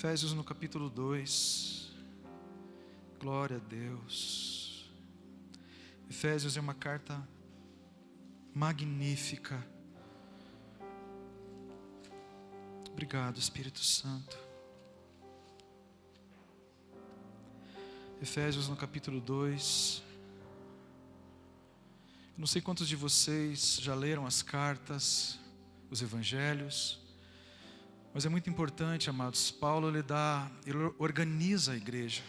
Efésios no capítulo 2. Glória a Deus. Efésios é uma carta magnífica. Obrigado, Espírito Santo. Efésios no capítulo 2. Não sei quantos de vocês já leram as cartas, os evangelhos, mas é muito importante, amados. Paulo ele organiza a igreja.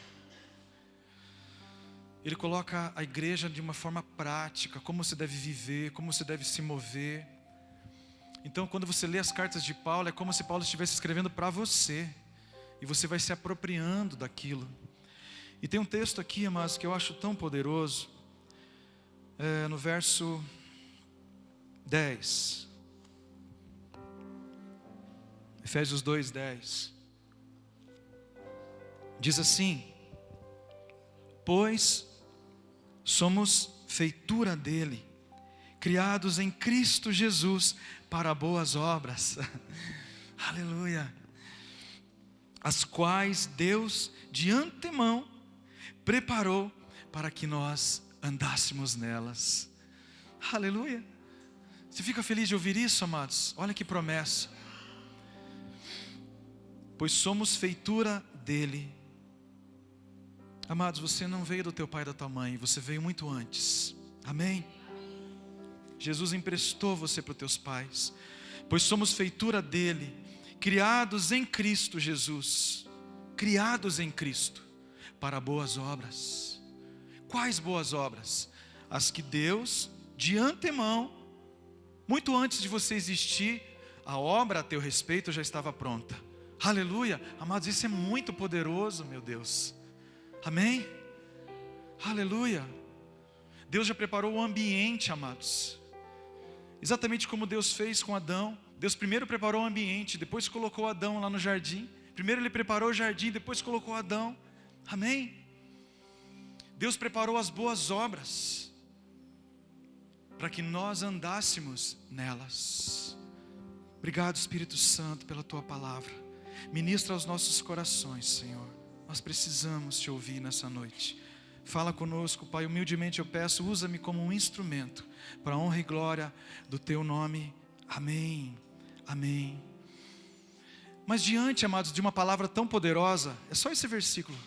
Ele coloca a igreja de uma forma prática, como se deve viver, como se deve se mover. Então, quando você lê as cartas de Paulo, é como se Paulo estivesse escrevendo para você, e você vai se apropriando daquilo. E tem um texto aqui, amados, que eu acho tão poderoso, no verso 10. Efésios 2:10. Diz assim: pois somos feitura dele, criados em Cristo Jesus para boas obras. Aleluia. As quais Deus de antemão preparou para que nós andássemos nelas. Aleluia. Você fica feliz de ouvir isso, amados? Olha que promessa. Pois somos feitura dele. Amados, você não veio do teu pai e da tua mãe, você veio muito antes. Amém? Jesus emprestou você para os teus pais. Pois somos feitura dele, criados em Cristo Jesus. Criados em Cristo, para boas obras. Quais boas obras? As que Deus, de antemão, muito antes de você existir, a obra a teu respeito já estava pronta. Aleluia. Amados, isso é muito poderoso, meu Deus. Amém? Aleluia. Deus já preparou o ambiente, amados. Exatamente como Deus fez com Adão. Deus primeiro preparou o ambiente, depois colocou Adão lá no jardim. Primeiro ele preparou o jardim, depois colocou Adão. Amém? Deus preparou as boas obras para que nós andássemos nelas. Obrigado, Espírito Santo, pela tua palavra. Ministra aos nossos corações, Senhor. Nós precisamos te ouvir nessa noite. Fala conosco, Pai. Humildemente eu peço, usa-me como um instrumento para a honra e glória do teu nome. Amém. Amém. Mas diante, amados, de uma palavra tão poderosa, é só esse versículo.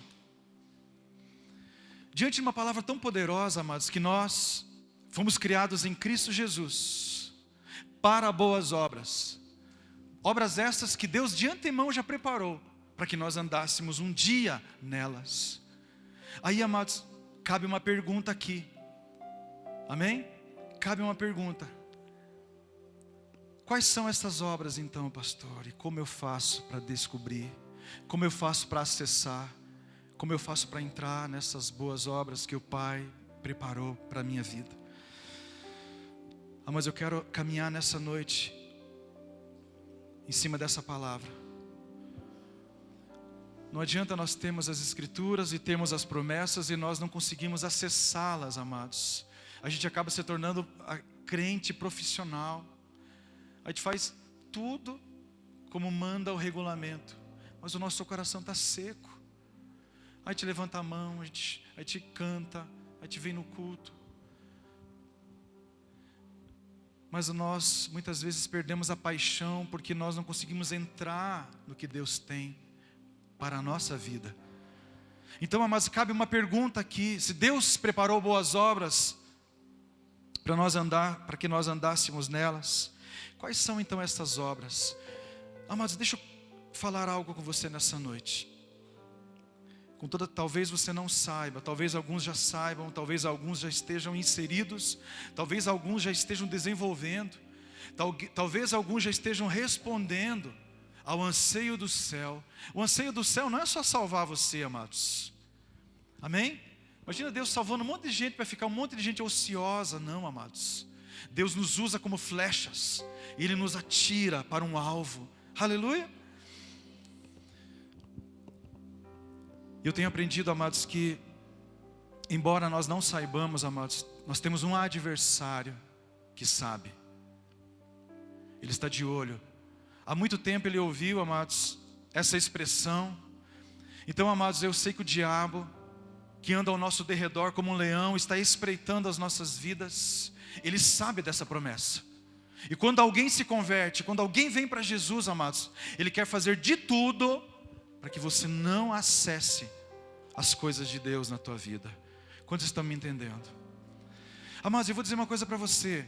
Diante de uma palavra tão poderosa, amados, que nós fomos criados em Cristo Jesus para boas obras. Obras estas que Deus de antemão já preparou para que nós andássemos um dia nelas. Aí, amados, cabe uma pergunta aqui. Amém? Cabe uma pergunta. Quais são essas obras então, pastor? E como eu faço para descobrir? Como eu faço para acessar? Como eu faço para entrar nessas boas obras que o Pai preparou para a minha vida? Mas eu quero caminhar nessa noite em cima dessa palavra. Não adianta nós termos as escrituras e termos as promessas e nós não conseguimos acessá-las, amados. A gente acaba se tornando a crente profissional. A gente faz tudo como manda o regulamento, mas o nosso coração está seco. A gente levanta a mão, a gente canta, a gente vem no culto. Mas nós muitas vezes perdemos a paixão porque nós não conseguimos entrar no que Deus tem para a nossa vida. Então, amados, cabe uma pergunta aqui: se Deus preparou boas obras para que nós andássemos nelas, quais são então essas obras? Amados, deixa eu falar algo com você nessa noite. Talvez você não saiba, talvez alguns já saibam, talvez alguns já estejam inseridos, talvez alguns já estejam desenvolvendo, talvez alguns já estejam respondendo ao anseio do céu. O anseio do céu não é só salvar você, amados. Amém? Imagina Deus salvando um monte de gente para ficar um monte de gente ociosa. Não, amados. Deus nos usa como flechas e Ele nos atira para um alvo. Aleluia. Eu tenho aprendido, amados, que embora nós não saibamos, amados, nós temos um adversário que sabe. Ele está de olho. Há muito tempo ele ouviu, amados, essa expressão. Então, amados, eu sei que o diabo, que anda ao nosso derredor como um leão, está espreitando as nossas vidas. Ele sabe dessa promessa. E quando alguém se converte, quando alguém vem para Jesus, amados, ele quer fazer de tudo para que você não acesse as coisas de Deus na tua vida. Quantos estão me entendendo? Amados, eu vou dizer uma coisa para você.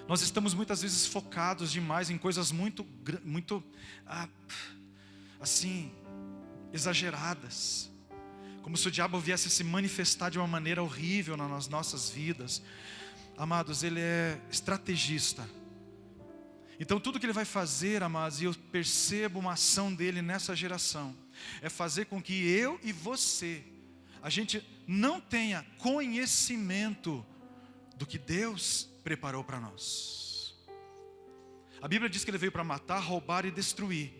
Nós estamos muitas vezes focados demais em coisas muito assim, exageradas. Como se o diabo viesse se manifestar de uma maneira horrível nas nossas vidas. Amados, ele é estrategista. Então tudo que ele vai fazer, amados, e eu percebo uma ação dele nessa geração, é fazer com que eu e você, a gente não tenha conhecimento do que Deus preparou para nós. A Bíblia diz que ele veio para matar, roubar e destruir.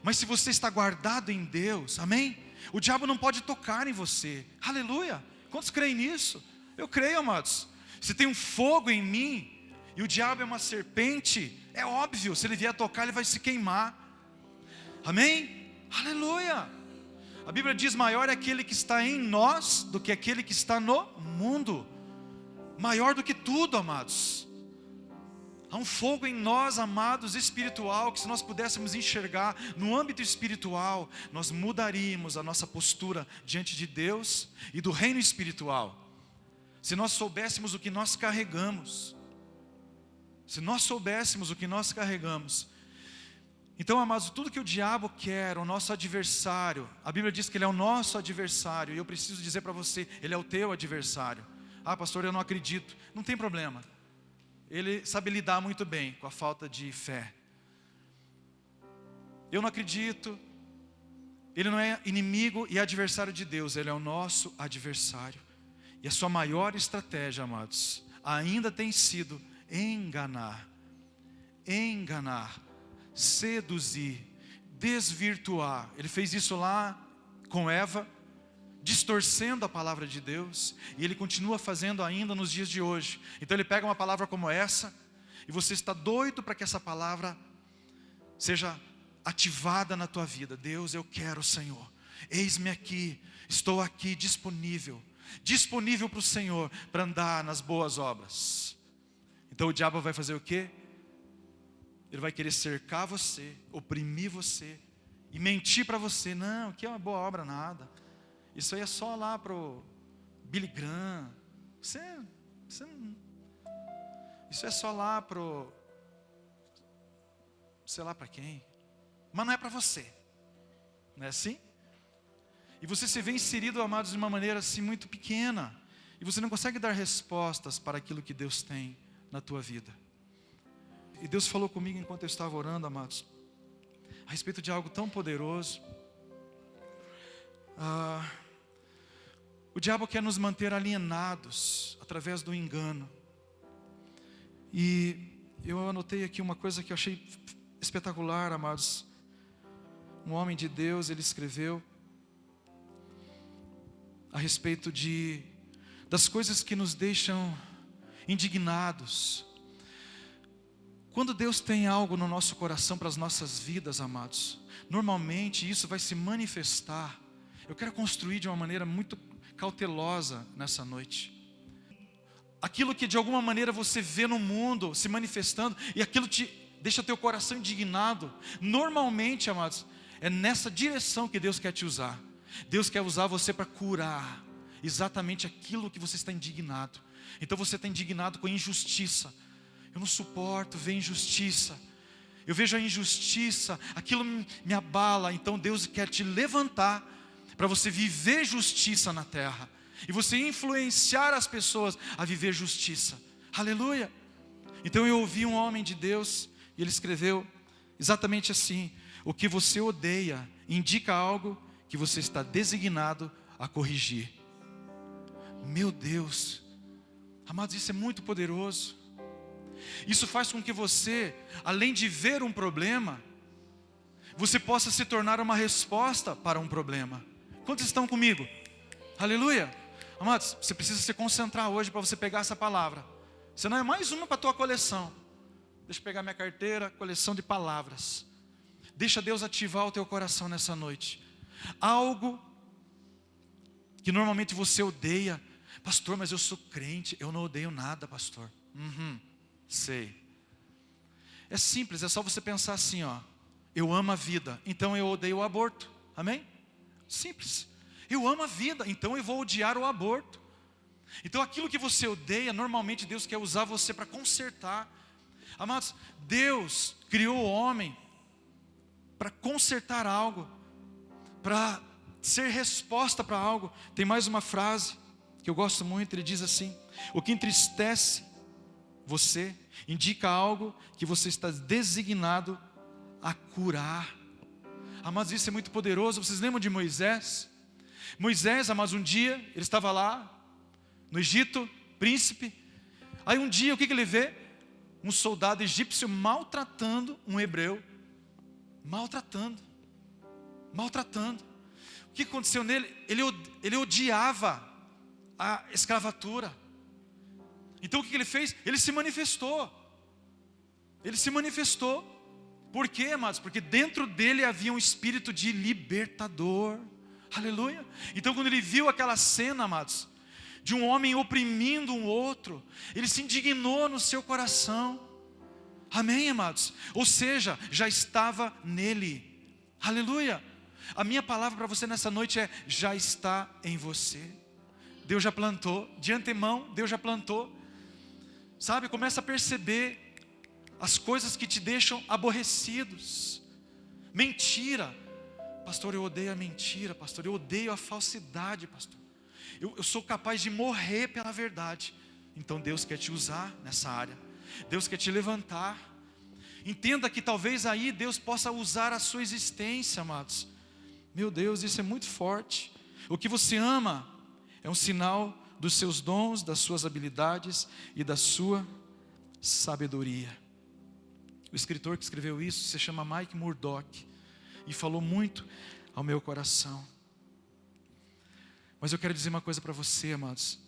Mas se você está guardado em Deus, amém? O diabo não pode tocar em você. Aleluia! Quantos creem nisso? Eu creio, amados. Se tem um fogo em mim, e o diabo é uma serpente, é óbvio, se ele vier tocar, ele vai se queimar. Amém? Aleluia! A Bíblia diz, maior é aquele que está em nós, do que aquele que está no mundo. Maior do que tudo, amados. Há um fogo em nós, amados, espiritual, que se nós pudéssemos enxergar no âmbito espiritual, nós mudaríamos a nossa postura diante de Deus e do reino espiritual. Se nós soubéssemos o que nós carregamos. Se nós soubéssemos o que nós carregamos. Então, amados, tudo que o diabo quer, o nosso adversário, a Bíblia diz que ele é o nosso adversário, e eu preciso dizer para você, ele é o teu adversário. Ah, pastor, eu não acredito. Não tem problema. Ele sabe lidar muito bem com a falta de fé. Eu não acredito. Ele não é inimigo e adversário de Deus, ele é o nosso adversário. E a sua maior estratégia, amados, ainda tem sido enganar, seduzir, desvirtuar. Ele fez isso lá com Eva, distorcendo a palavra de Deus, e ele continua fazendo ainda nos dias de hoje. Então ele pega uma palavra como essa, e você está doido para que essa palavra seja ativada na tua vida. Deus, eu quero, Senhor, eis-me aqui, estou aqui disponível para o Senhor, para andar nas boas obras. Então o diabo vai fazer o quê? Ele vai querer cercar você, oprimir você, e mentir para você. Não, que é uma boa obra nada. Isso aí é só lá para o Billy Graham. Isso é só lá para o... sei lá para quem. Mas não é para você. Não é assim? E você se vê inserido, amados, de uma maneira assim muito pequena. E você não consegue dar respostas para aquilo que Deus tem na tua vida. E Deus falou comigo enquanto eu estava orando, amados, a respeito de algo tão poderoso. O diabo quer nos manter alienados através do engano. E eu anotei aqui uma coisa que eu achei espetacular, amados. Um homem de Deus, ele escreveu a respeito das coisas que nos deixam indignados. Quando Deus tem algo no nosso coração para as nossas vidas, amados, normalmente isso vai se manifestar. Eu quero construir de uma maneira muito cautelosa nessa noite. Aquilo que de alguma maneira você vê no mundo se manifestando, e aquilo te deixa teu coração indignado. Normalmente, amados, é nessa direção que Deus quer te usar. Deus quer usar você para curar exatamente aquilo que você está indignado. Então você está indignado com a injustiça. Eu não suporto ver injustiça. Eu vejo a injustiça, aquilo me abala. Então Deus quer te levantar para você viver justiça na terra. E você influenciar as pessoas a viver justiça. Aleluia! Então eu ouvi um homem de Deus, e ele escreveu exatamente assim: o que você odeia indica algo que você está designado a corrigir. Meu Deus, amados, isso é muito poderoso. Isso faz com que você, além de ver um problema, você possa se tornar uma resposta para um problema. Quantos estão comigo? Aleluia! Amados, você precisa se concentrar hoje para você pegar essa palavra. Senão é mais uma para a tua coleção. Deixa eu pegar minha carteira, coleção de palavras. Deixa Deus ativar o teu coração nessa noite. Algo que normalmente você odeia. Pastor, mas eu sou crente, eu não odeio nada, pastor. Sei. É simples, é só você pensar assim, ó. Eu amo a vida, então eu odeio o aborto. Amém? Simples. Eu amo a vida, então eu vou odiar o aborto. Então aquilo que você odeia, normalmente Deus quer usar você para consertar. Amados, Deus criou o homem para consertar algo, para ser resposta para algo. Tem mais uma frase que eu gosto muito, ele diz assim: o que entristece você indica algo que você está designado a curar. Amados, isso é muito poderoso. Vocês lembram de Moisés? Moisés, amados, um dia ele estava lá no Egito, príncipe. Aí um dia o que ele vê? Um soldado egípcio maltratando um hebreu. Maltratando. O que aconteceu nele? Ele odiava a escravatura. Então o que ele fez? Ele se manifestou. Por quê, amados? Porque dentro dele havia um espírito de libertador. Aleluia. Então quando ele viu aquela cena, amados, de um homem oprimindo um outro, ele se indignou no seu coração. Amém, amados? Ou seja, já estava nele. Aleluia. A minha palavra para você nessa noite é: já está em você. Deus já plantou, de antemão Deus já plantou. Sabe, começa a perceber as coisas que te deixam aborrecidos. Mentira. Pastor, eu odeio a mentira, pastor, eu odeio a falsidade, pastor. Eu sou capaz de morrer pela verdade. Então Deus quer te usar nessa área. Deus quer te levantar. Entenda que talvez aí Deus possa usar a sua existência, amados. Meu Deus, isso é muito forte. O que você ama é um sinal dos seus dons, das suas habilidades e da sua sabedoria. O escritor que escreveu isso se chama Mike Murdock e falou muito ao meu coração. Mas eu quero dizer uma coisa para você, amados.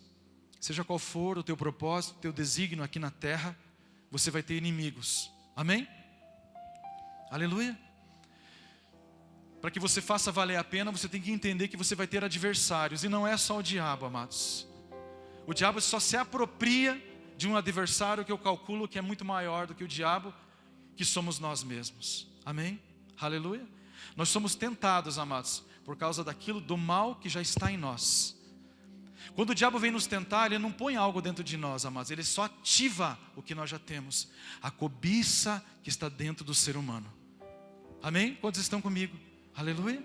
Seja qual for o teu propósito, o teu desígnio aqui na terra, você vai ter inimigos. Amém? Aleluia. Para que você faça valer a pena, você tem que entender que você vai ter adversários. E não é só o diabo, amados. O diabo só se apropria de um adversário que eu calculo que é muito maior do que o diabo, que somos nós mesmos. Amém? Aleluia. Nós somos tentados, amados, por causa daquilo do mal que já está em nós. Quando o diabo vem nos tentar, ele não põe algo dentro de nós, amados. Ele só ativa o que nós já temos. A cobiça que está dentro do ser humano. Amém? Quantos estão comigo? Aleluia.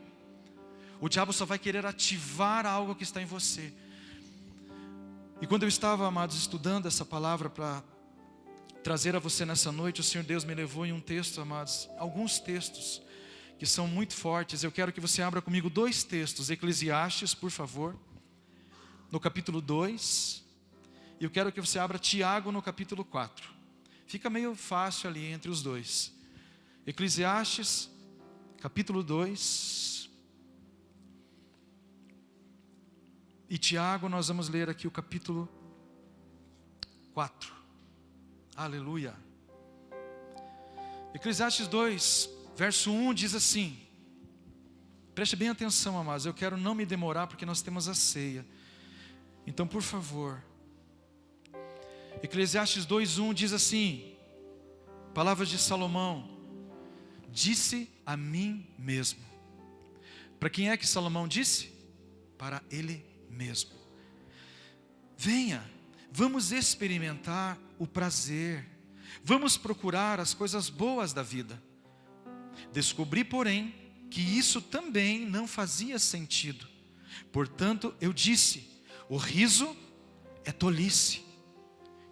O diabo só vai querer ativar algo que está em você. E quando eu estava, amados, estudando essa palavra para trazer a você nessa noite, o Senhor Deus me levou em um texto, amados, alguns textos que são muito fortes. Eu quero que você abra comigo 2 textos, Eclesiastes, por favor, no capítulo 2, e eu quero que você abra Tiago no capítulo 4. Fica meio fácil ali entre os dois. Eclesiastes, capítulo 2, e Tiago, nós vamos ler aqui o capítulo 4. Aleluia. Eclesiastes 2, verso 1 diz assim, preste bem atenção, amados, eu quero não me demorar porque nós temos a ceia. Então, por favor, Eclesiastes 2:1 diz assim, palavras de Salomão: disse a mim mesmo. Para quem é que Salomão disse? Para ele mesmo. Venha, vamos experimentar o prazer, vamos procurar as coisas boas da vida. Descobri, porém, que isso também não fazia sentido. Portanto, eu disse: o riso é tolice.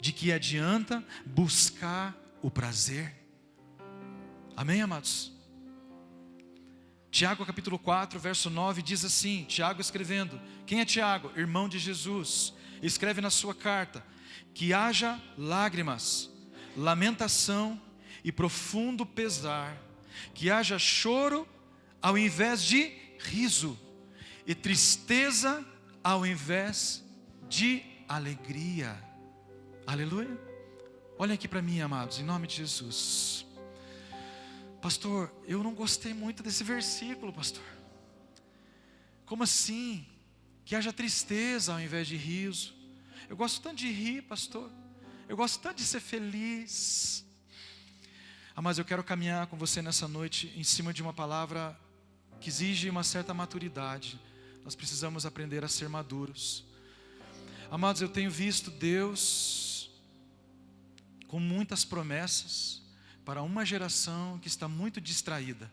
De que adianta buscar o prazer? Amém, amados? Tiago capítulo 4, verso 9 diz assim, Tiago escrevendo, quem é Tiago? Irmão de Jesus. Escreve na sua carta: que haja lágrimas, lamentação e profundo pesar, que haja choro ao invés de riso, e tristeza ao invés de alegria. Aleluia. Olhem aqui para mim, amados, em nome de Jesus. A Pastor, eu não gostei muito desse versículo, pastor. Como assim? Que haja tristeza ao invés de riso. Eu gosto tanto de rir, pastor. Eu gosto tanto de ser feliz. Mas eu quero caminhar com você nessa noite em cima de uma palavra que exige uma certa maturidade. Nós precisamos aprender a ser maduros. Amados, eu tenho visto Deus com muitas promessas para uma geração que está muito distraída.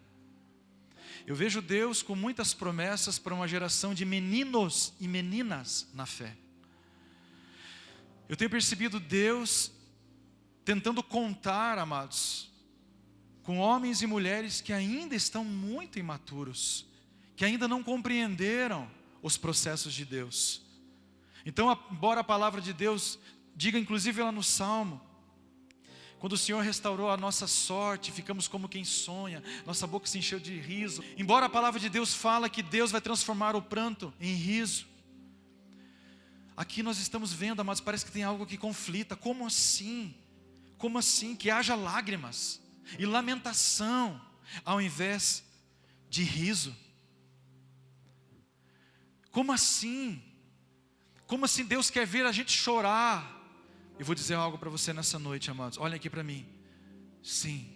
Eu vejo Deus com muitas promessas para uma geração de meninos e meninas na fé. Eu tenho percebido Deus tentando contar, amados, com homens e mulheres que ainda estão muito imaturos, que ainda não compreenderam os processos de Deus. Então, embora a palavra de Deus diga, inclusive lá no Salmo, quando o Senhor restaurou a nossa sorte, ficamos como quem sonha, nossa boca se encheu de riso. Embora a palavra de Deus fala que Deus vai transformar o pranto em riso, aqui nós estamos vendo, amados, parece que tem algo que conflita. Como assim? Como assim? Que haja lágrimas e lamentação ao invés de riso. Como assim? Como assim Deus quer ver a gente chorar? Eu vou dizer algo para você nessa noite, amados. Olhem aqui para mim. Sim,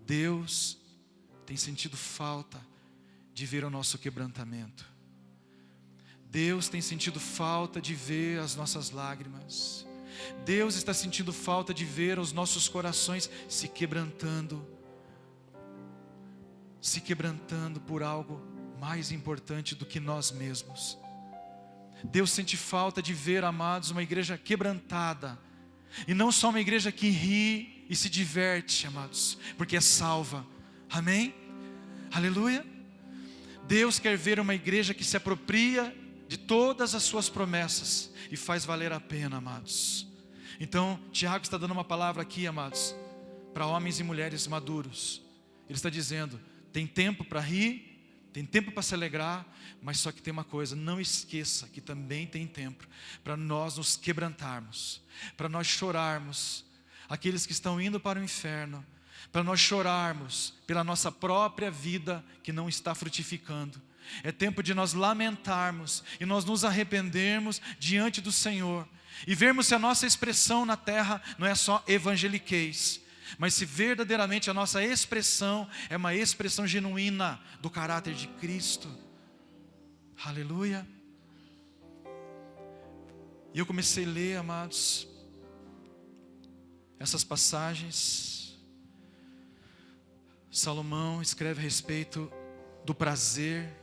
Deus tem sentido falta de ver o nosso quebrantamento. Deus tem sentido falta de ver as nossas lágrimas. Deus está sentindo falta de ver os nossos corações se quebrantando por algo mais importante do que nós mesmos. Deus sente falta de ver, amados, uma igreja quebrantada, e não só uma igreja que ri e se diverte, amados, porque é salva. Amém? Aleluia. Deus quer ver uma igreja que se apropria de todas as suas promessas e faz valer a pena, amados. Então, Tiago está dando uma palavra aqui, amados, para homens e mulheres maduros. Ele está dizendo: tem tempo para rir, tem tempo para se alegrar, mas só que tem uma coisa: não esqueça que também tem tempo para nós nos quebrantarmos, para nós chorarmos, aqueles que estão indo para o inferno, para nós chorarmos pela nossa própria vida que não está frutificando. É tempo de nós lamentarmos e nós nos arrependermos diante do Senhor e vermos se a nossa expressão na terra não é só evangeliquez, mas se verdadeiramente a nossa expressão é uma expressão genuína do caráter de Cristo. Aleluia. E eu comecei a ler, amados, essas passagens. Salomão escreve a respeito do prazer.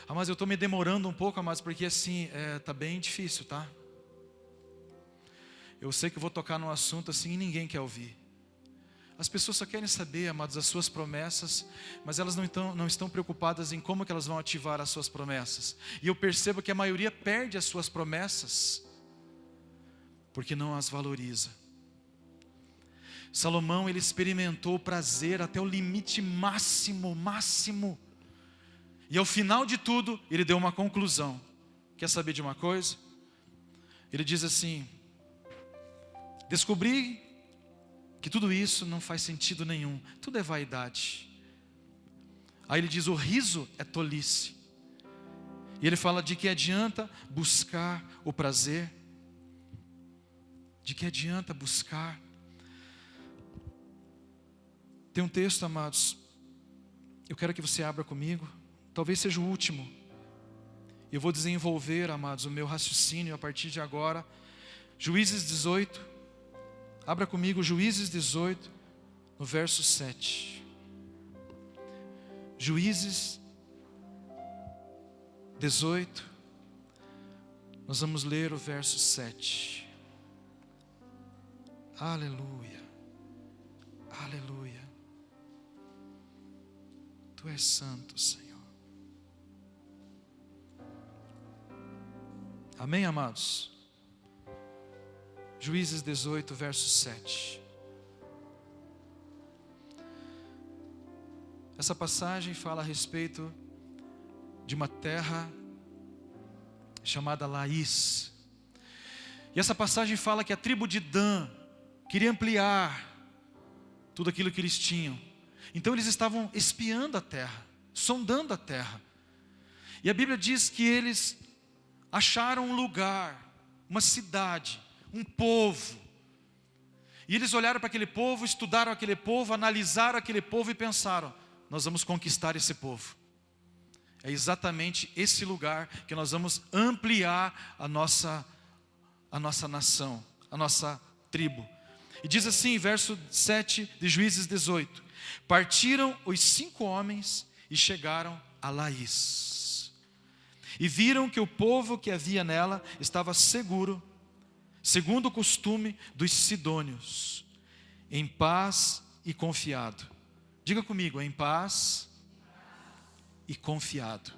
Mas eu estou me demorando um pouco, amados, porque assim, está bem difícil, tá? Eu sei que eu vou tocar num assunto assim e ninguém quer ouvir. As pessoas só querem saber, amados, as suas promessas, mas elas não estão preocupadas em como que elas vão ativar as suas promessas. E eu percebo que a maioria perde as suas promessas porque não as valoriza. Salomão, ele experimentou o prazer até o limite máximo. E ao final de tudo, ele deu uma conclusão. Quer saber de uma coisa? Ele diz assim: descobri que tudo isso não faz sentido nenhum, tudo é vaidade. Aí ele diz: o riso é tolice. E ele fala: de que adianta buscar o prazer? De que adianta buscar? Tem um texto, amados, eu quero que você abra comigo, talvez seja o último. Eu vou desenvolver, amados, o meu raciocínio a partir de agora. Juízes 18, abra comigo Juízes 18, no verso 7. Juízes 18, nós vamos ler o verso 7. Aleluia, aleluia. Tu és santo, Senhor. Amém, amados? Juízes 18, verso 7. Essa passagem fala a respeito de uma terra chamada Laís. E essa passagem fala que a tribo de Dan queria ampliar tudo aquilo que eles tinham. Então eles estavam espiando a terra, sondando a terra. E a Bíblia diz que eles acharam um lugar, uma cidade, um povo. E eles olharam para aquele povo, estudaram aquele povo, analisaram aquele povo e pensaram: nós vamos conquistar esse povo. É exatamente esse lugar que nós vamos ampliar a nossa nação, a nossa tribo. E diz assim, verso 7 de Juízes 18: partiram os 5 homens e chegaram a Laís. E viram que o povo que havia nela estava seguro, segundo o costume dos sidônios, em paz e confiado. Diga comigo, em paz e confiado.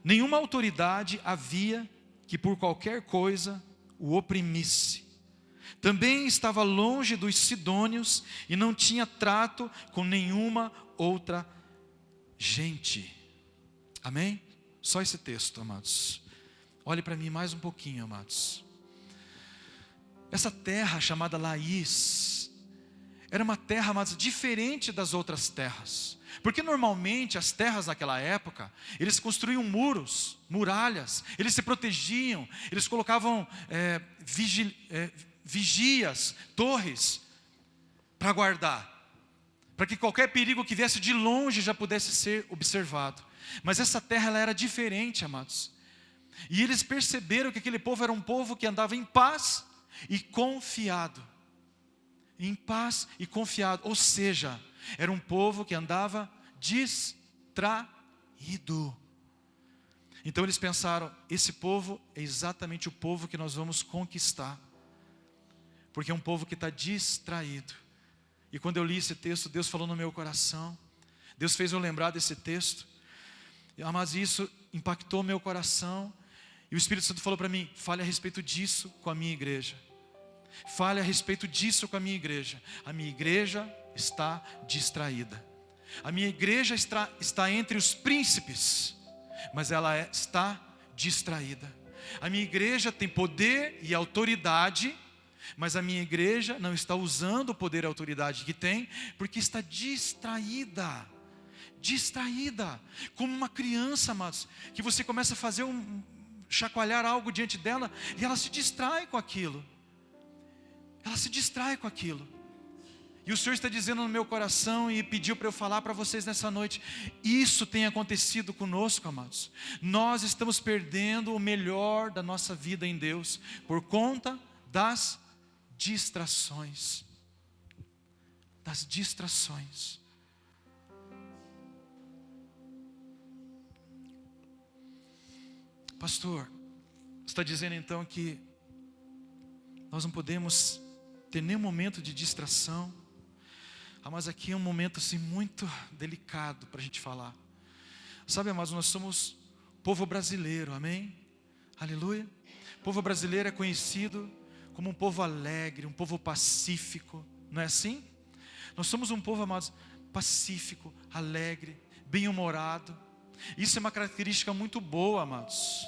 Nenhuma autoridade havia que por qualquer coisa o oprimisse. Também estava longe dos sidônios e não tinha trato com nenhuma outra gente. Amém? Só esse texto, amados. Olhe para mim mais um pouquinho, amados. Essa terra chamada Laís era uma terra, amados, diferente das outras terras. Porque normalmente as terras naquela época, eles construíam muros, muralhas, eles se protegiam, eles colocavam vigias, torres, para guardar, para que qualquer perigo que viesse de longe já pudesse ser observado. Mas essa terra ela era diferente, amados. E eles perceberam que aquele povo era um povo que andava em paz e confiado. Em paz e confiado, ou seja, era um povo que andava distraído. Então eles pensaram: esse povo é exatamente o povo que nós vamos conquistar, porque é um povo que está distraído. E quando eu li esse texto, Deus falou no meu coração, Deus fez eu lembrar desse texto, mas isso impactou meu coração, e o Espírito Santo falou para mim: fale a respeito disso com a minha igreja. Fale a respeito disso com a minha igreja. A minha igreja está distraída. A minha igreja está entre os príncipes, mas ela está distraída. A minha igreja tem poder e autoridade, mas a minha igreja não está usando o poder e a autoridade que tem, porque está distraída. Distraída, como uma criança, amados, que você começa a fazer chacoalhar algo diante dela, e ela se distrai com aquilo. Ela se distrai com aquilo. E o Senhor está dizendo no meu coração e pediu para eu falar para vocês nessa noite: isso tem acontecido conosco, amados. Nós estamos perdendo o melhor da nossa vida em Deus por conta das distrações. Das distrações. Pastor, você está dizendo então que nós não podemos ter nenhum momento de distração? Mas aqui é um momento assim muito delicado para a gente falar. Sabe, amados, nós somos povo brasileiro, amém? Aleluia. O povo brasileiro é conhecido como um povo alegre, um povo pacífico, não é assim? Nós somos um povo, amados, pacífico, alegre, bem-humorado. Isso é uma característica muito boa, amados.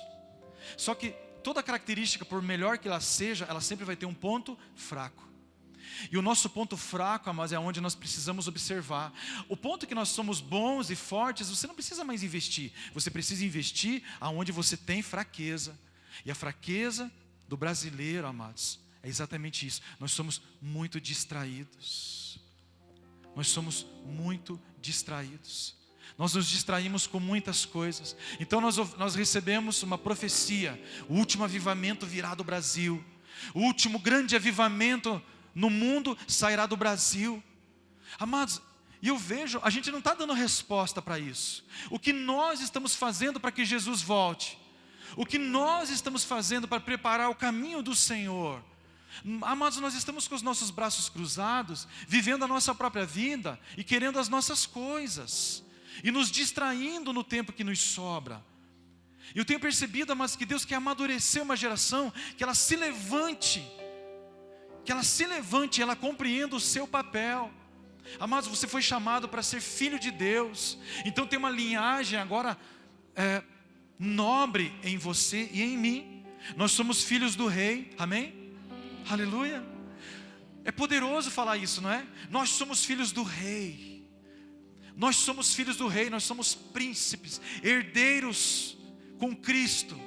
Só que toda característica, por melhor que ela seja, ela sempre vai ter um ponto fraco. E o nosso ponto fraco, amados, é onde nós precisamos observar. O ponto que nós somos bons e fortes, você não precisa mais investir. Você precisa investir aonde você tem fraqueza. E a fraqueza do brasileiro, amados, é exatamente isso. Nós somos muito distraídos. Nós somos muito distraídos. Nós nos distraímos com muitas coisas. Então nós recebemos uma profecia: o último avivamento virá do Brasil. O último grande avivamento no mundo sairá do Brasil. Amados, e eu vejo, a gente não está dando resposta para isso. O que nós estamos fazendo para que Jesus volte? O que nós estamos fazendo para preparar o caminho do Senhor? Amados, nós estamos com os nossos braços cruzados, vivendo a nossa própria vida e querendo as nossas coisas, e nos distraindo no tempo que nos sobra. Eu tenho percebido, amados, que Deus quer amadurecer uma geração, que ela se levante, e ela compreenda o seu papel. Amados, você foi chamado para ser filho de Deus, então tem uma linhagem agora nobre em você e em mim. Nós somos filhos do rei, amém? Aleluia. É poderoso falar isso, não é? Nós somos filhos do rei. Nós somos filhos do rei, nós somos príncipes, herdeiros com Cristo.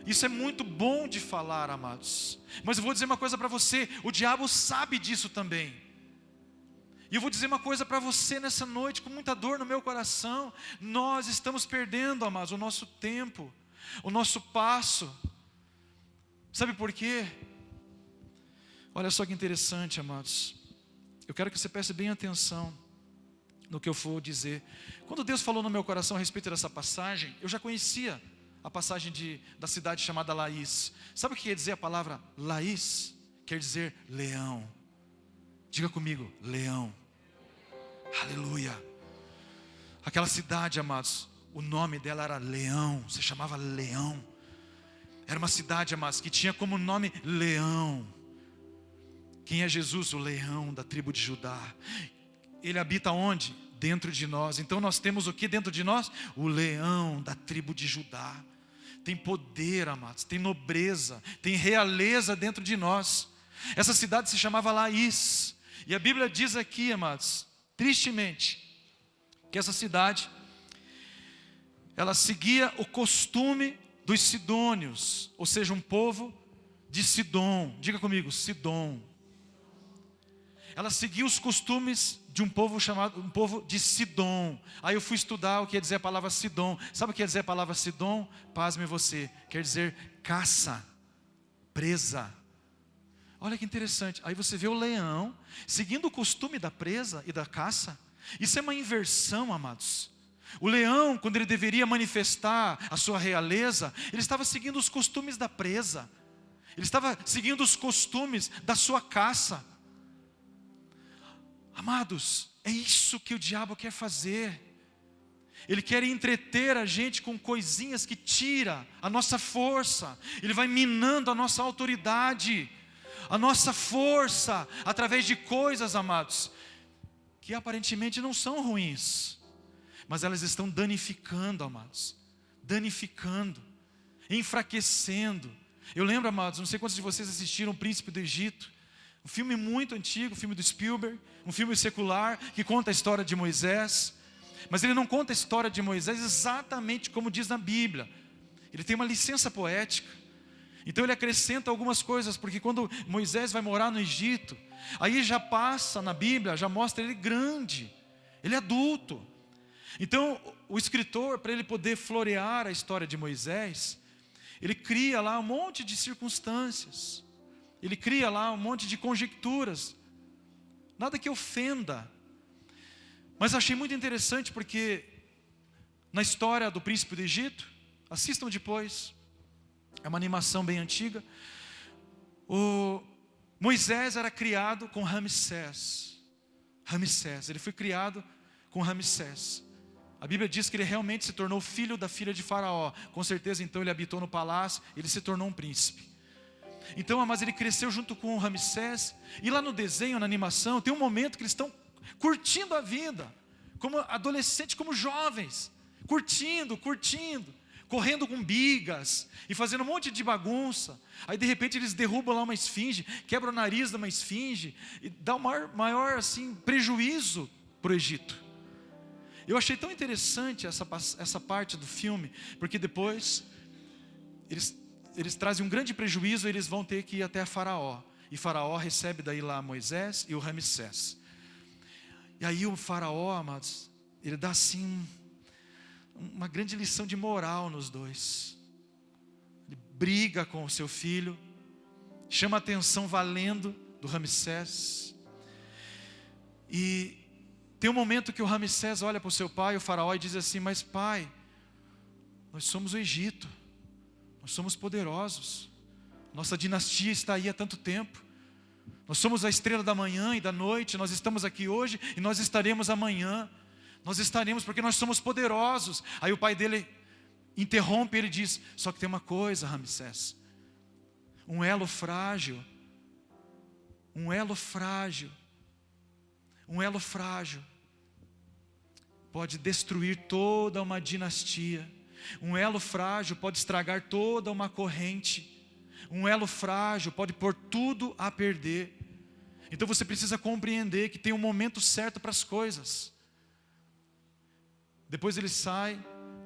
Isso é muito bom de falar, amados. Mas eu vou dizer uma coisa para você, o diabo sabe disso também. E eu vou dizer uma coisa para você nessa noite, com muita dor no meu coração. Nós estamos perdendo, amados, o nosso tempo, o nosso passo. Sabe por quê? Olha só que interessante, amados. Eu quero que você preste bem atenção no que eu for dizer. Quando Deus falou no meu coração a respeito dessa passagem, eu já conhecia a passagem da cidade chamada Laís. Sabe o que quer dizer a palavra Laís? Quer dizer leão. Diga comigo, leão. Aleluia. Aquela cidade, amados, o nome dela era Leão, se chamava Leão. Era uma cidade, amados, que tinha como nome Leão. Quem é Jesus? O leão da tribo de Judá. Ele habita onde? Dentro de nós. Então nós temos o que dentro de nós? O leão da tribo de Judá. Tem poder, amados, tem nobreza, tem realeza dentro de nós. Essa cidade se chamava Laís. E a Bíblia diz aqui, amados, tristemente, que essa cidade, ela seguia o costume dos sidônios, ou seja, um povo de Sidom. Diga comigo, Sidom. Ela seguia os costumes de um povo chamado, um povo de Sidom. Aí eu fui estudar o que quer dizer a palavra Sidom. Sabe o que quer dizer a palavra Sidom? Pasme você, quer dizer caça, presa. Olha que interessante, aí você vê o leão seguindo o costume da presa e da caça. Isso é uma inversão, amados. O leão, quando ele deveria manifestar a sua realeza, ele estava seguindo os costumes da presa. Ele estava seguindo os costumes da sua caça. Amados, é isso que o diabo quer fazer. Ele quer entreter a gente com coisinhas que tira a nossa força. Ele vai minando a nossa autoridade, a nossa força, através de coisas, amados, que aparentemente não são ruins, mas elas estão danificando, amados, danificando, enfraquecendo. Eu lembro, amados, não sei quantos de vocês assistiram O Príncipe do Egito, um filme muito antigo, um filme do Spielberg, um filme secular, que conta a história de Moisés, mas ele não conta a história de Moisés exatamente como diz na Bíblia. Ele tem uma licença poética. Então ele acrescenta algumas coisas, porque quando Moisés vai morar no Egito, aí já passa na Bíblia, já mostra ele grande, ele é adulto. Então o escritor, para ele poder florear a história de Moisés, ele cria lá um monte de circunstâncias, ele cria lá um monte de conjecturas, nada que ofenda. Mas achei muito interessante porque na história do príncipe do Egito, assistam depois, é uma animação bem antiga, o Moisés era criado com Ramsés, ele foi criado com Ramsés. A Bíblia diz que ele realmente se tornou filho da filha de Faraó. Com certeza então ele habitou no palácio, ele se tornou um príncipe. Então, mas ele cresceu junto com o Ramsés. E lá no desenho, na animação, tem um momento que eles estão curtindo a vida, como adolescentes, como jovens, curtindo, correndo com bigas e fazendo um monte de bagunça. Aí de repente eles derrubam lá uma esfinge, quebram o nariz de uma esfinge e dá um maior assim, prejuízo para o Egito. Eu achei tão interessante essa parte do filme, porque depois eles trazem um grande prejuízo e eles vão ter que ir até Faraó. E Faraó recebe daí lá Moisés e o Ramsés. E aí o Faraó, amados, ele dá assim uma grande lição de moral nos dois. Ele briga com o seu filho, chama a atenção valendo do Ramsés. E tem um momento que o Ramsés olha para o seu pai, o Faraó, e diz assim: mas pai, nós somos o Egito, nós somos poderosos, nossa dinastia está aí há tanto tempo, nós somos a estrela da manhã e da noite, nós estamos aqui hoje e nós estaremos amanhã, nós estaremos porque nós somos poderosos. Aí o pai dele interrompe, ele diz: só que tem uma coisa, Ramsés, um elo frágil pode destruir toda uma dinastia. Um elo frágil pode estragar toda uma corrente. um elo frágil, pode pôr tudo a perder. Então você precisa compreender que tem um momento certo para as coisas. Depois ele sai,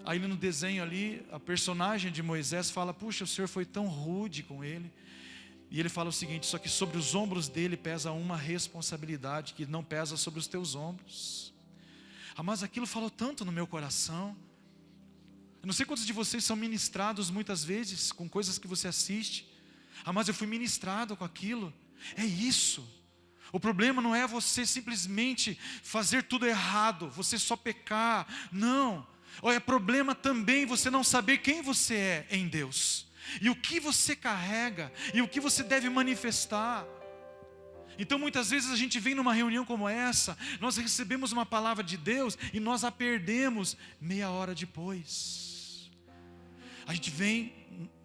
aí no desenho ali, a personagem de Moisés fala: puxa, o Senhor foi tão rude com ele. E ele fala o seguinte: só que sobre os ombros dele pesa uma responsabilidade que não pesa sobre os teus ombros. Mas aquilo falou tanto no meu coração. Eu não sei quantos de vocês são ministrados muitas vezes com coisas que você assiste. Mas eu fui ministrado com aquilo. É isso. O problema não é você simplesmente fazer tudo errado, você só pecar. Não. É problema também você não saber quem você é em Deus. E o que você carrega, e o que você deve manifestar. Então muitas vezes a gente vem numa reunião como essa, nós recebemos uma palavra de Deus e nós a perdemos meia hora depois. A gente vem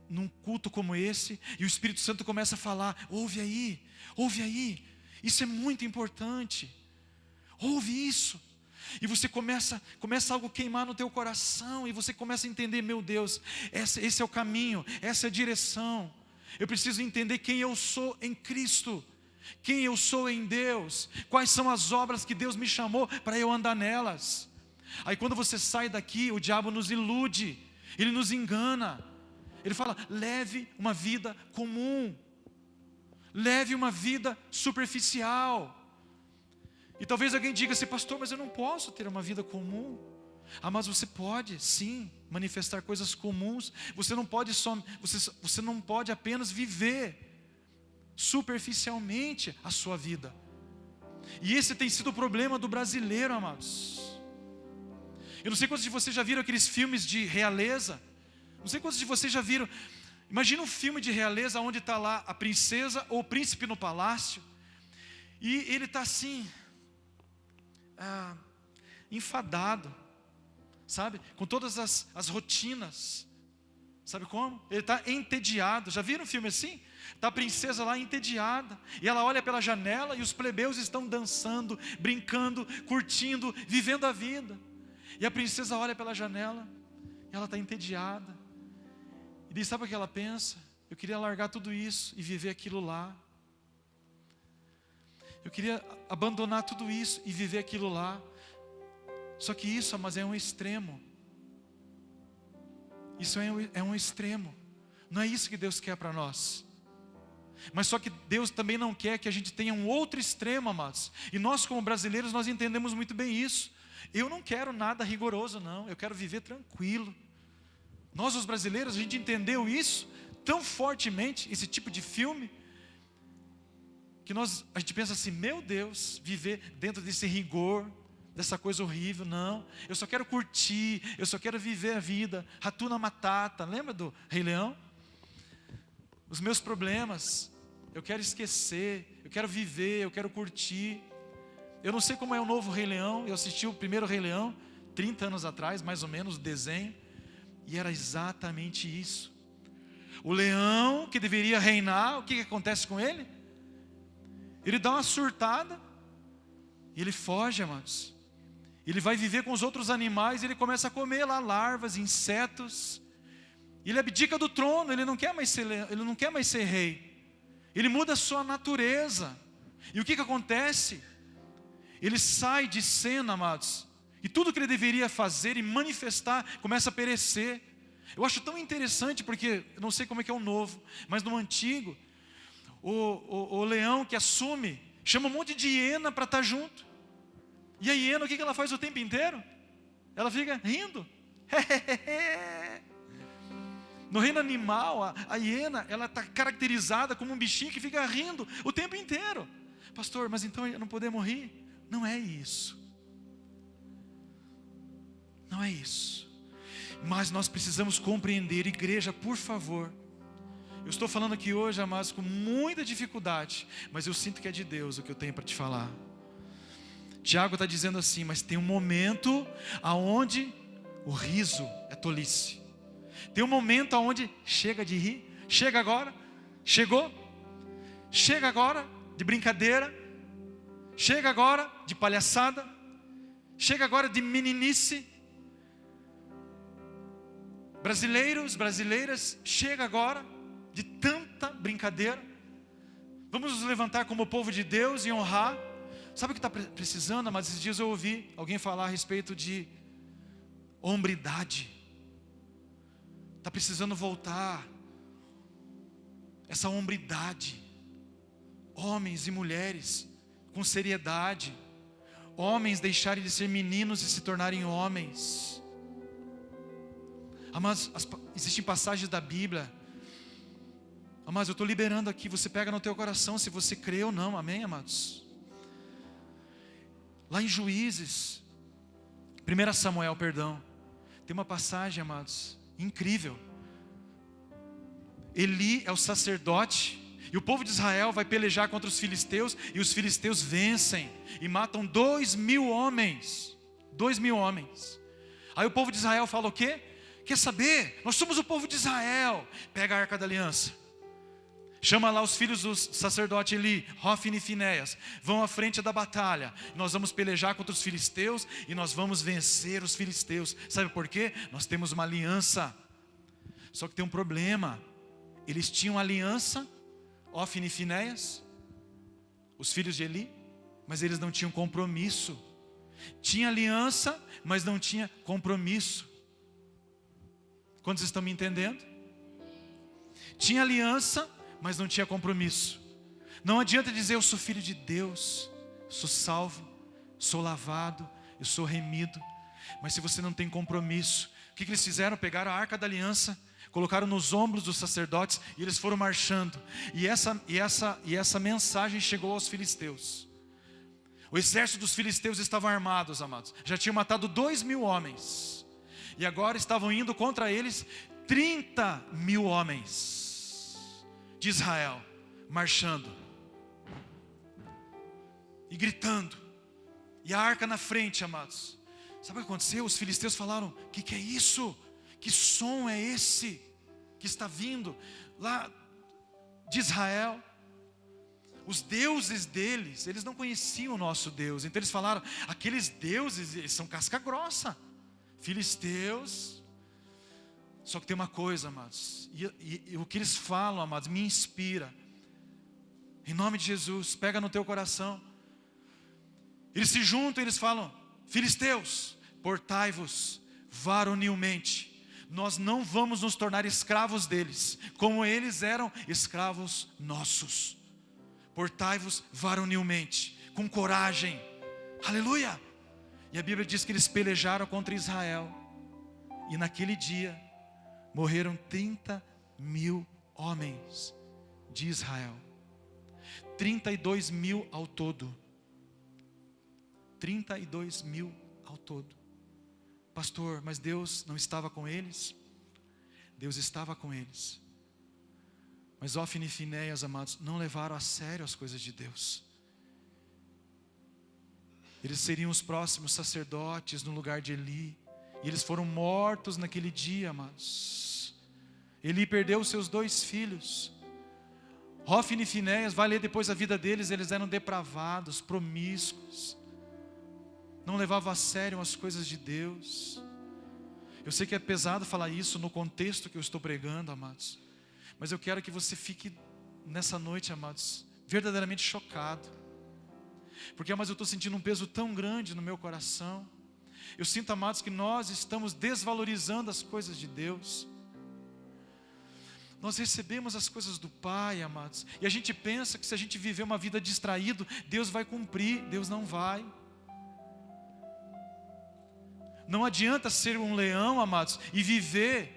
num culto como esse e o Espírito Santo começa a falar: ouve aí, isso é muito importante, ouve isso. E você começa algo a queimar no teu coração, e você começa a entender: meu Deus, esse é o caminho, essa é a direção. Eu preciso entender quem eu sou em Cristo, quem eu sou em Deus, quais são as obras que Deus me chamou para eu andar nelas. Aí quando você sai daqui, o diabo nos ilude, ele nos engana. Ele fala: leve uma vida comum, leve uma vida superficial. E talvez alguém diga assim: pastor, mas eu não posso ter uma vida comum. Mas você pode sim manifestar coisas comuns. Você não pode apenas viver superficialmente a sua vida. E esse tem sido o problema do brasileiro, amados. Eu não sei quantos de vocês já viram aqueles filmes de realeza. Não sei quantos de vocês já viram. Imagina um filme de realeza onde está lá a princesa ou o príncipe no palácio, e ele está assim, enfadado, sabe? Com todas as rotinas. Sabe como? Ele está entediado. Já viram um filme assim? Está a princesa lá entediada, e ela olha pela janela e os plebeus estão dançando, brincando, curtindo, vivendo a vida. E a princesa olha pela janela e ela está entediada. E daí sabe o que ela pensa? Eu queria largar tudo isso e viver aquilo lá. Eu queria abandonar tudo isso e viver aquilo lá. Só que isso, mas é um extremo. Isso é um extremo. Não é isso que Deus quer para nós. Mas só que Deus também não quer que a gente tenha um outro extremo, amados. E nós como brasileiros, nós entendemos muito bem isso. Eu não quero nada rigoroso, não. Eu quero viver tranquilo. Nós os brasileiros, a gente entendeu isso tão fortemente, esse tipo de filme, que a gente pensa assim: meu Deus, viver dentro desse rigor, dessa coisa horrível. Não, eu só quero curtir, eu só quero viver a vida. Hakuna Matata, lembra do Rei Leão? Os meus problemas, eu quero esquecer, eu quero viver, eu quero curtir. Eu não sei como é o novo Rei Leão. Eu assisti o primeiro Rei Leão 30 anos atrás, mais ou menos, o desenho, e era exatamente isso. O leão que deveria reinar, o que acontece com ele? Ele dá uma surtada e ele foge, amados. Ele vai viver com os outros animais e ele começa a comer lá larvas, insetos. Ele abdica do trono, ele não quer mais ser rei. Ele muda a sua natureza. E o que acontece? Ele sai de cena, amados, e tudo que ele deveria fazer e manifestar começa a perecer. Eu acho tão interessante, porque eu não sei como é que é o novo, mas no antigo, o leão que assume chama um monte de hiena para estar junto. E a hiena, o que ela faz o tempo inteiro? Ela fica rindo. No reino animal, a hiena, ela está caracterizada como um bichinho que fica rindo o tempo inteiro. Pastor, mas então não podemos rir? Não é isso. Não é isso. Mas nós precisamos compreender, igreja, por favor. Eu estou falando aqui hoje, amados, com muita dificuldade, mas eu sinto que é de Deus o que eu tenho para te falar. Tiago está dizendo assim: mas tem um momento aonde o riso é tolice. Tem um momento aonde chega de rir. Chega agora. Chegou. Chega agora de brincadeira. Chega agora de palhaçada. Chega agora de meninice. Brasileiros, brasileiras, chega agora de tanta tanta brincadeira. Vamos nos levantar como povo de Deus e honrar. Sabe o que está precisando, mas esses dias eu ouvi alguém falar a respeito de hombridade. Está precisando voltar essa hombridade. Homens e mulheres com seriedade. Homens deixarem de ser meninos e se tornarem homens. Amados, existem passagens da Bíblia. Amados, eu estou liberando aqui. Você pega no teu coração se você crê ou não. Amém, amados? Lá em Juízes, 1 Samuel, perdão, tem uma passagem, amados, incrível. Eli é o sacerdote, e o povo de Israel vai pelejar contra os filisteus, e os filisteus vencem, e matam 2.000 homens, 2.000 homens. Aí o povo de Israel fala o quê? Quer saber? Nós somos o povo de Israel. Pega a Arca da Aliança. Chama lá os filhos do sacerdote Eli, Hofni e Finéias. Vão à frente da batalha. Nós vamos pelejar contra os filisteus e nós vamos vencer os filisteus. Sabe por quê? Nós temos uma aliança. Só que tem um problema. Eles tinham aliança, Hofni e Finéias, os filhos de Eli, mas eles não tinham compromisso. Tinha aliança, mas não tinha compromisso. Quantos estão me entendendo? Tinha aliança, mas não tinha compromisso. Não adianta dizer eu sou filho de Deus, sou salvo, sou lavado, eu sou remido, mas se você não tem compromisso, o que eles fizeram? Pegaram a Arca da Aliança, colocaram nos ombros dos sacerdotes e eles foram marchando. E essa mensagem chegou aos filisteus. O exército dos filisteus estavam armados, amados. Já tinham matado 2.000 homens. E agora estavam indo contra eles 30.000 homens de Israel, marchando e gritando, e a arca na frente, amados. Sabe o que aconteceu? Os filisteus falaram: o que é isso? Que som é esse que está vindo lá de Israel? Os deuses deles, eles não conheciam o nosso Deus. Então eles falaram: aqueles deuses, eles são casca grossa, filisteus. Só que tem uma coisa, amados, e o que eles falam, amados, me inspira. Em nome de Jesus, pega no teu coração. Eles se juntam e eles falam: filisteus, portai-vos varonilmente. Nós não vamos nos tornar escravos deles, como eles eram escravos nossos. Portai-vos varonilmente, com coragem. Aleluia! E a Bíblia diz que eles pelejaram contra Israel. E naquele dia morreram 30.000 homens de Israel. 32.000 ao todo. 32.000 ao todo. Pastor, mas Deus não estava com eles? Deus estava com eles. Mas Hofni e Finéias, amados, não levaram a sério as coisas de Deus. Eles seriam os próximos sacerdotes no lugar de Eli. E eles foram mortos naquele dia, amados. Eli perdeu os seus 2 filhos. Hofni e Finéias, vai ler depois a vida deles, eles eram depravados, promíscuos. Não levavam a sério as coisas de Deus. Eu sei que é pesado falar isso no contexto que eu estou pregando, amados. Mas eu quero que você fique nessa noite, amados, verdadeiramente chocado. Porque, amados, eu estou sentindo um peso tão grande no meu coração. Eu sinto, amados, que nós estamos desvalorizando as coisas de Deus. Nós recebemos as coisas do Pai, amados, e a gente pensa que se a gente viver uma vida distraído, Deus vai cumprir. Deus não vai. Não adianta ser um leão, amados, e viver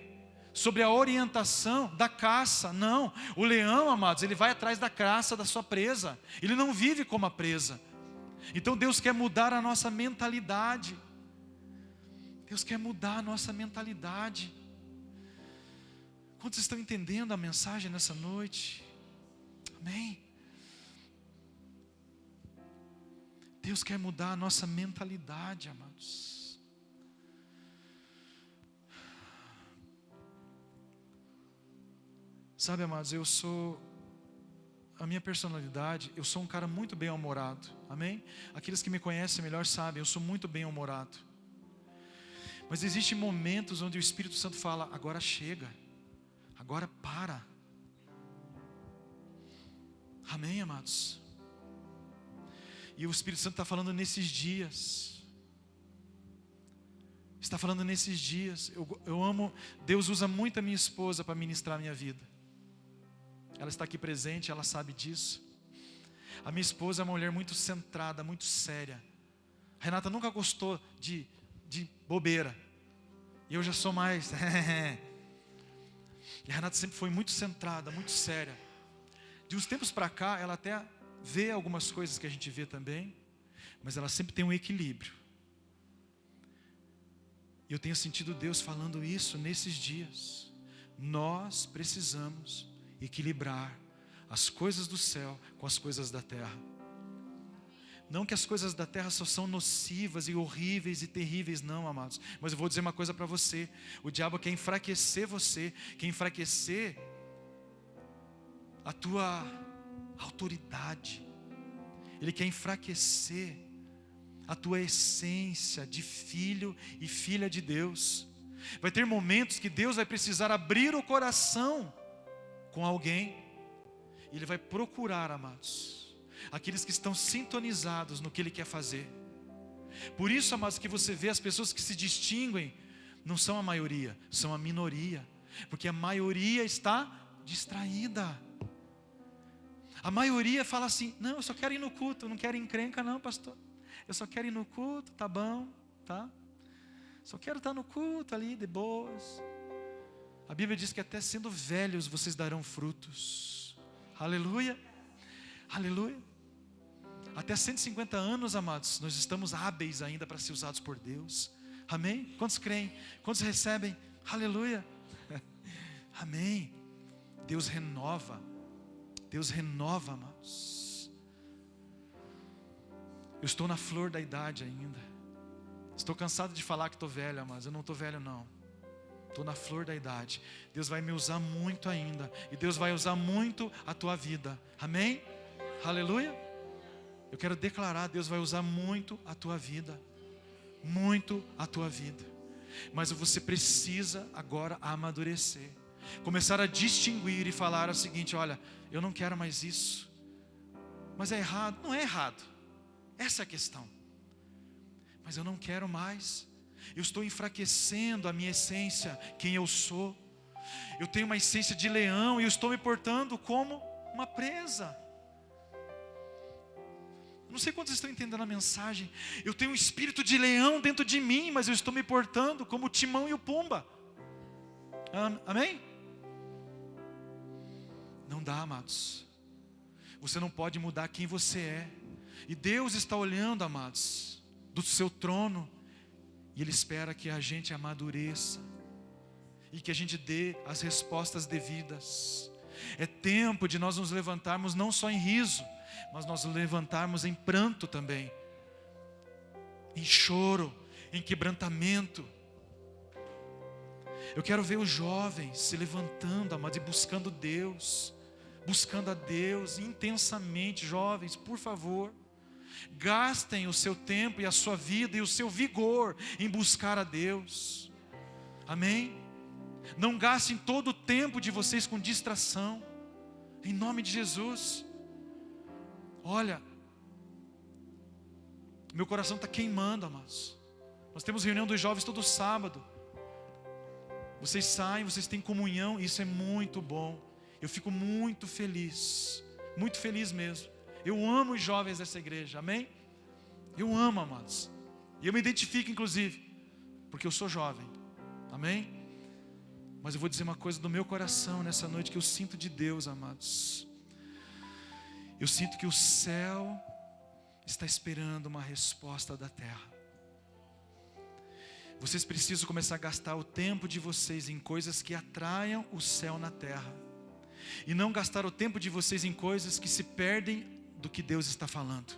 sobre a orientação da caça. Não, o leão, amados, ele vai atrás da caça da sua presa. Ele não vive como a presa. Então Deus quer mudar a nossa mentalidade. Deus quer mudar a nossa mentalidade. Quantos estão entendendo a mensagem nessa noite? Amém? Deus quer mudar a nossa mentalidade, amados. Sabe, amados, a minha personalidade, eu sou um cara muito bem-humorado, amém? Aqueles que me conhecem melhor sabem, eu sou muito bem-humorado. Mas existem momentos onde o Espírito Santo fala: agora chega, agora para. Amém, amados? E o Espírito Santo está falando nesses dias. Está falando nesses dias. Eu amo, Deus usa muito a minha esposa para ministrar a minha vida. Ela está aqui presente, ela sabe disso. A minha esposa é uma mulher muito centrada, muito séria. A Renata nunca gostou de bobeira. E eu já sou mais. E a Renata sempre foi muito centrada, muito séria. De uns tempos para cá, ela até vê algumas coisas que a gente vê também, mas ela sempre tem um equilíbrio. E eu tenho sentido Deus falando isso nesses dias. Nós precisamos equilibrar as coisas do céu com as coisas da terra. Não que as coisas da terra só são nocivas e horríveis e terríveis, não, amados. Mas eu vou dizer uma coisa para você. O diabo quer enfraquecer você, quer enfraquecer a tua autoridade. Ele quer enfraquecer a tua essência de filho e filha de Deus. Vai ter momentos que Deus vai precisar abrir o coração com alguém. E Ele vai procurar, amados, aqueles que estão sintonizados no que Ele quer fazer. Por isso, amados, que você vê as pessoas que se distinguem, não são a maioria, são a minoria. Porque a maioria está distraída. A maioria fala assim: não, eu só quero ir no culto, eu não quero encrenca não, pastor. Eu só quero ir no culto, tá bom, tá? Só quero estar no culto ali, de boas. A Bíblia diz que até sendo velhos vocês darão frutos. Aleluia, aleluia. Até 150 anos, amados, nós estamos hábeis ainda para ser usados por Deus. Amém? Quantos creem? Quantos recebem? Aleluia. Amém. Deus renova. Deus renova, amados. Eu estou na flor da idade ainda. Estou cansado de falar que estou velho, amados. Eu não estou velho, não. Estou na flor da idade. Deus vai me usar muito ainda. E Deus vai usar muito a tua vida. Amém? Aleluia. Eu quero declarar: Deus vai usar muito a tua vida. Muito a tua vida. Mas você precisa agora amadurecer. Começar a distinguir e falar o seguinte: olha, eu não quero mais isso. Mas é errado. Não é errado. Essa é a questão. Mas eu não quero mais. Eu estou enfraquecendo a minha essência, quem eu sou. Eu tenho uma essência de leão e eu estou me portando como uma presa. Não sei quantos estão entendendo a mensagem. Eu tenho um espírito de leão dentro de mim, mas eu estou me portando como o Timão e o Pumba. Amém? Não dá, amados. Você não pode mudar quem você é. E Deus está olhando, amados, do seu trono, e Ele espera que a gente amadureça e que a gente dê as respostas devidas. É tempo de nós nos levantarmos não só em riso, mas nós nos levantarmos em pranto também, em choro, em quebrantamento. Eu quero ver os jovens se levantando, amados, e buscando Deus, buscando a Deus intensamente. Jovens, por favor, gastem o seu tempo e a sua vida e o seu vigor em buscar a Deus. Amém? Não gastem todo o tempo de vocês com distração. Em nome de Jesus. Olha, meu coração está queimando, amados. Nós temos reunião dos jovens todo sábado. Vocês saem, vocês têm comunhão, isso é muito bom. Eu fico muito feliz mesmo. Eu amo os jovens dessa igreja, amém? Eu amo, amados. E eu me identifico, inclusive, porque eu sou jovem, amém? Mas eu vou dizer uma coisa do meu coração nessa noite que eu sinto de Deus, amados. Eu sinto que o céu está esperando uma resposta da terra. Vocês precisam começar a gastar o tempo de vocês em coisas que atraiam o céu na terra. E não gastar o tempo de vocês em coisas que se perdem do que Deus está falando.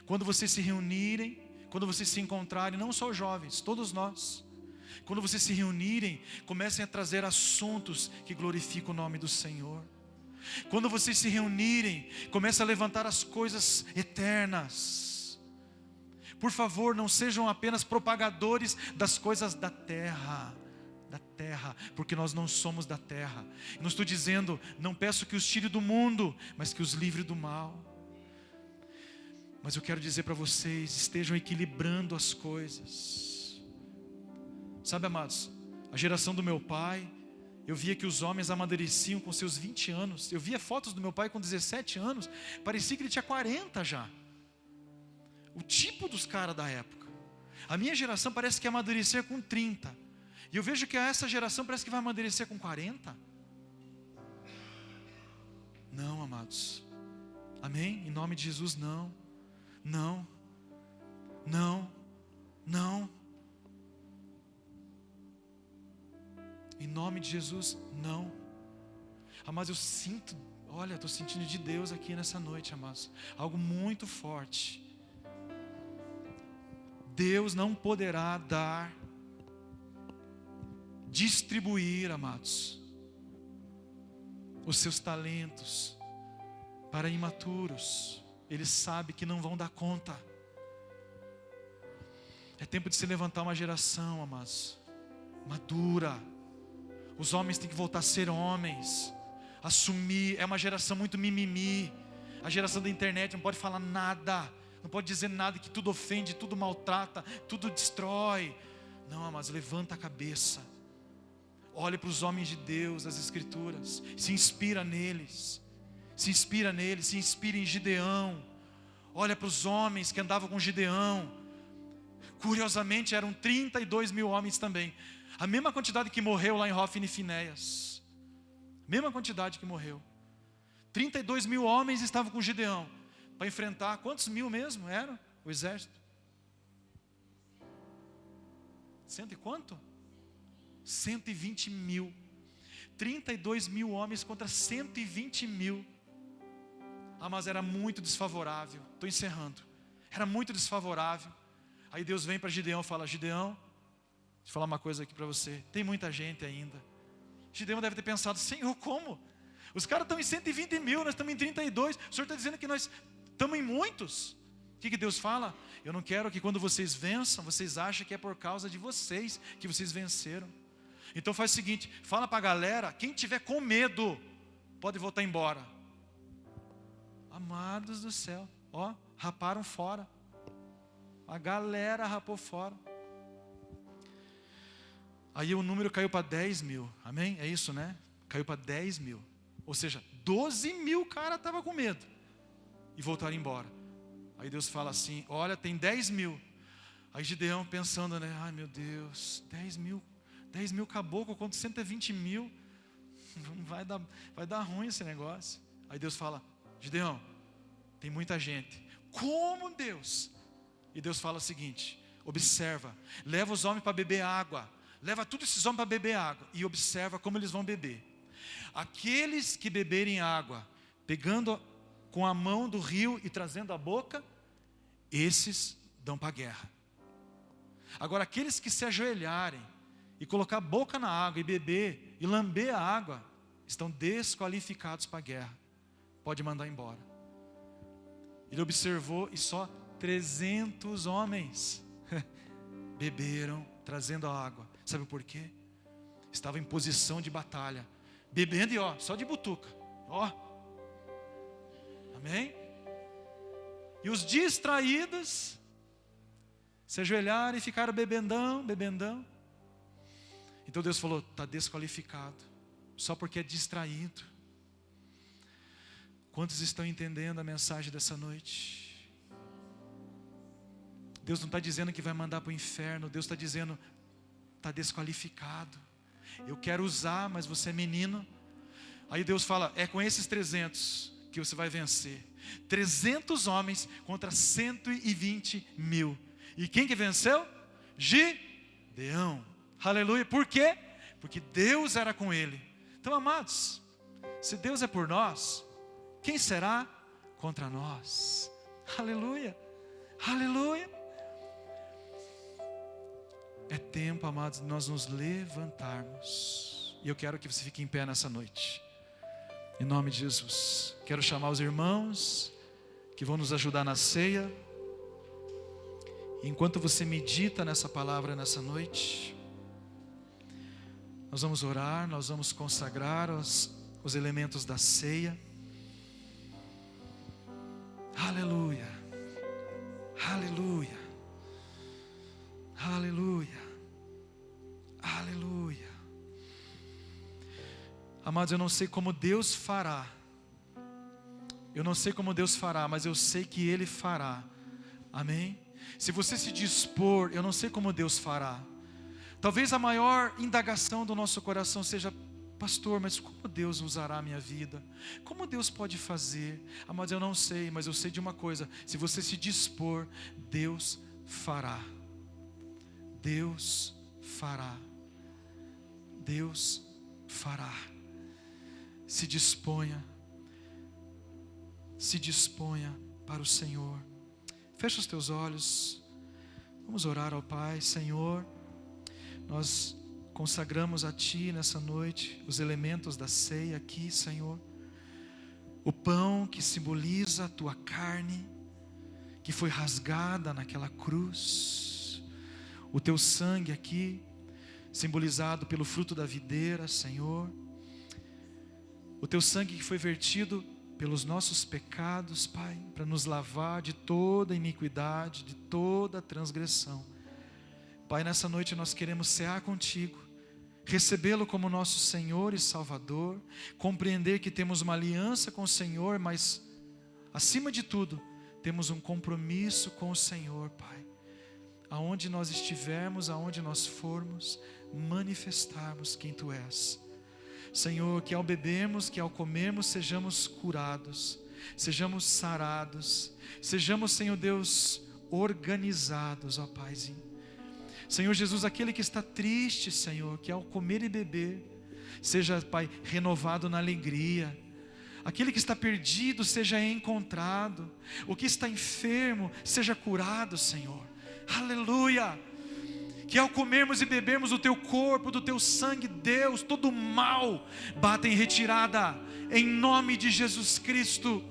Quando vocês se reunirem, quando vocês se encontrarem, não só os jovens, todos nós, quando vocês se reunirem, comecem a trazer assuntos que glorificam o nome do Senhor. Quando vocês se reunirem, comecem a levantar as coisas eternas. Por favor, não sejam apenas propagadores das coisas da terra. da terra, porque nós não somos da terra. Não estou dizendo, não peço que os tire do mundo, mas que os livre do mal. Mas eu quero dizer para vocês, estejam equilibrando as coisas. Sabe, amados, a geração do meu pai, eu via que os homens amadureciam com seus 20 anos. Eu via fotos do meu pai com 17 anos, parecia que ele tinha 40 já. O tipo dos caras da época. A minha geração parece que ia amadurecer com 30. E eu vejo que essa geração parece que vai amadurecer com 40. Não, amados. Amém? Em nome de Jesus, não. Não. Não. Não. Em nome de Jesus, não. Amados, eu sinto, olha, estou sentindo de Deus aqui nessa noite, amados. Algo muito forte. Deus não poderá dar, distribuir, amados, os seus talentos para imaturos. Ele sabe que não vão dar conta. É tempo de se levantar uma geração, amados, madura. Os homens têm que voltar a ser homens, assumir. É uma geração muito mimimi. A geração da internet não pode falar nada, não pode dizer nada, que tudo ofende, tudo maltrata, tudo destrói. Não, amados, levanta a cabeça. Olhe para os homens de Deus, das Escrituras. Se inspira neles. Se inspira neles, se inspira em Gideão. Olha para os homens que andavam com Gideão. Curiosamente eram 32 mil homens também. A mesma quantidade que morreu lá em Hófni e Finéias. Mesma quantidade que morreu. 32 mil homens estavam com Gideão. Para enfrentar, quantos mil mesmo eram o exército? Cento e quanto? 120 mil. 32 mil homens contra 120 mil. Ah, mas era muito desfavorável. Estou encerrando. Era muito desfavorável. Aí Deus vem para Gideão e fala: Gideão, deixa eu falar uma coisa aqui para você. Tem muita gente ainda. Gideão deve ter pensado: Senhor, como? Os caras estão em 120 mil, nós estamos em 32. O Senhor está dizendo que nós estamos em muitos. O que Deus fala? Eu não quero que quando vocês vençam, vocês achem que é por causa de vocês que vocês venceram. Então faz o seguinte, fala para a galera, quem tiver com medo, pode voltar embora. Amados do céu, ó, raparam fora. A galera rapou fora. Aí o número caiu para 10 mil, amém? É isso, né? Caiu para 10 mil. Ou seja, 12 mil cara estavam com medo. E voltaram embora. Aí Deus fala assim, olha, tem 10 mil. Aí Gideão pensando, né? Ai meu Deus, 10 mil caboclo contra 120 mil. Vai dar ruim esse negócio. Aí Deus fala, Gideão, tem muita gente. Como Deus? E Deus fala o seguinte, observa, leva os homens para beber água. Leva todos esses homens para beber água. E observa como eles vão beber. Aqueles que beberem água, pegando com a mão do rio e trazendo a boca, esses dão para a guerra. Agora aqueles que se ajoelharem e colocar a boca na água e beber e lamber a água, estão desqualificados para a guerra. Pode mandar embora. Ele observou e só 300 homens beberam trazendo a água. Sabe por quê? Estava em posição de batalha, bebendo e ó, só de butuca, ó. Amém? E os distraídos se ajoelharam e ficaram bebendão. Então Deus falou, está desqualificado, só porque é distraído. Quantos estão entendendo a mensagem dessa noite? Deus não está dizendo que vai mandar para o inferno. Deus está dizendo, está desqualificado. Eu quero usar, mas você é menino. Aí Deus fala, é com esses 300 que você vai vencer. 300 homens contra 120 mil. E quem que venceu? Gideão. Aleluia. Por quê? Porque Deus era com ele. Então, amados, se Deus é por nós, quem será contra nós? Aleluia. Aleluia. É tempo, amados, de nós nos levantarmos. E eu quero que você fique em pé nessa noite. Em nome de Jesus. Quero chamar os irmãos que vão nos ajudar na ceia. E enquanto você medita nessa palavra nessa noite, Nós vamos orar, nós vamos consagrar os elementos da ceia. Aleluia, aleluia, aleluia, aleluia. Amados, eu não sei como Deus fará. Eu não sei como Deus fará, mas eu sei que Ele fará. Amém? Se você se dispor, eu não sei como Deus fará. Talvez a maior indagação do nosso coração seja: pastor, mas como Deus usará a minha vida? Como Deus pode fazer? Amados, eu não sei, mas eu sei de uma coisa: se você se dispor, Deus fará. Deus fará. Deus fará. Se disponha. Se disponha para o Senhor. Fecha os teus olhos. Vamos orar ao Pai. Senhor, nós consagramos a Ti nessa noite os elementos da ceia aqui, Senhor. O pão que simboliza a Tua carne, que foi rasgada naquela cruz. O Teu sangue aqui, simbolizado pelo fruto da videira, Senhor. O Teu sangue que foi vertido pelos nossos pecados, Pai, para nos lavar de toda iniquidade, de toda transgressão. Pai, nessa noite nós queremos cear contigo, recebê-lo como nosso Senhor e Salvador, compreender que temos uma aliança com o Senhor, mas, acima de tudo, temos um compromisso com o Senhor, Pai. Aonde nós estivermos, aonde nós formos, manifestarmos quem Tu és. Senhor, que ao bebermos, que ao comermos, sejamos curados, sejamos sarados, sejamos, Senhor Deus, organizados, ó Paizinho. Senhor Jesus, aquele que está triste, Senhor, que ao comer e beber, seja, Pai, renovado na alegria. Aquele que está perdido, seja encontrado. O que está enfermo, seja curado, Senhor. Aleluia! Que ao comermos e bebermos do Teu corpo, do Teu sangue, Deus, todo o mal bata em retirada, em nome de Jesus Cristo.